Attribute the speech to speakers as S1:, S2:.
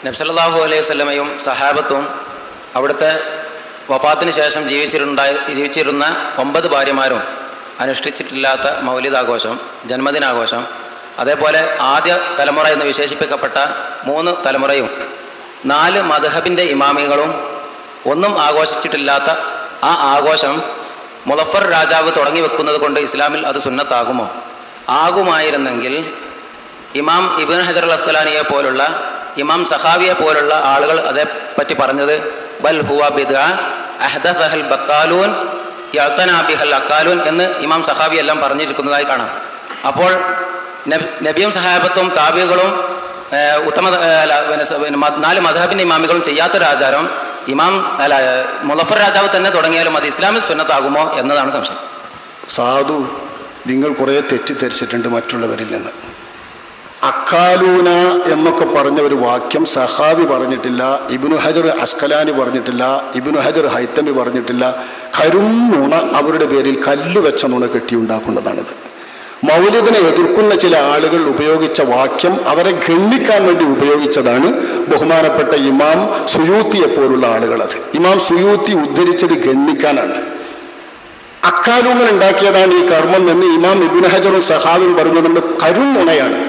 S1: നബി സല്ലല്ലാഹു അലൈഹി വസല്ലമയും സഹാബത്തും അവിടുത്തെ വഫാത്തിന് ശേഷം ജീവിച്ചിരുന്ന 9 ഭാര്യമാരും അനുഷ്ഠിച്ചിട്ടില്ലാത്ത മൗലിദാഘോഷം, ജന്മദിനാഘോഷം, അതേപോലെ ആദ്യ തലമുറ എന്ന് വിശേഷിപ്പിക്കപ്പെട്ട 3 തലമുറയും 4 മദ്ഹബിൻ്റെ ഇമാമികളും ഒന്നും ആഘോഷിച്ചിട്ടില്ലാത്ത ആ ആഘോഷം മുളഫർ രാജാവ് തുടങ്ങി വെക്കുന്നത് കൊണ്ട് ഇസ്ലാമിൽ അത് സുന്നത്താകുമോ? ആകുമായിരുന്നെങ്കിൽ ഇമാം ഇബ്നു ഹജർ അൽ അസ്ഖലാനിയെ പോലുള്ള, ഇമാം സഖാവിയെ പോലുള്ള ആളുകൾ അതേപ്പറ്റി പറഞ്ഞത് ബൽ ഹുവ ബിദ്അ അഹ്ദസഹൽ ബത്താലൂൻ യഅ്തനാ ബിഹൽ അക്കാലൂൻ എന്ന് ഇമാം സഖാവി എല്ലാം പറഞ്ഞിരിക്കുന്നതായി കാണാം. അപ്പോൾ നബിയും സഹാബത്തും താബികളും ഉത്തമ 4 മദ്ഹബിൻ്റെ ഇമാമികളും ചെയ്യാത്തൊരാചാരം മുളഫർ രാജാവ് തന്നെ തുടങ്ങിയാലും അത് ഇസ്ലാമിൽ സുന്നത്താകുമോ എന്നതാണ് സംശയം.
S2: സാധു, നിങ്ങൾ കുറേ തെറ്റിദ്ധരിച്ചിട്ടുണ്ട് മറ്റുള്ളവരിൽ നിന്ന്. അക്കാലൂന എന്നൊക്കെ പറഞ്ഞ ഒരു വാക്യം സഹാബി പറഞ്ഞിട്ടില്ല, ഇബ്നു ഹജർ അസ്കലാനി പറഞ്ഞിട്ടില്ല, ഇബ്നു ഹജർ ഹൈത്തമി പറഞ്ഞിട്ടില്ല. നുണ, അവരുടെ പേരിൽ കല്ല് വെച്ച നുണ കെട്ടിയുണ്ടാക്കുന്നതാണിത്. മൗലിദിനെ എതിർക്കുന്ന ചില ആളുകൾ ഉപയോഗിച്ച വാക്യം അവരെ ഗണ്ണിക്കാൻ വേണ്ടി ഉപയോഗിച്ചതാണ് ബഹുമാനപ്പെട്ട ഇമാം സുയൂത്തിയെ പോലുള്ള ആളുകൾ. അത് ഇമാം സുയൂത്തി ഉദ്ധരിച്ചത് ഗണ്ണിക്കാനാണ്. അക്കാലൂങ്ങൾ ഉണ്ടാക്കിയതാണ് ഈ കർമ്മം എന്ന് ഇമാം ഇബ്നു ഹജറും സഹാബിയും പറഞ്ഞു. നമ്മൾ നുണയാണ്.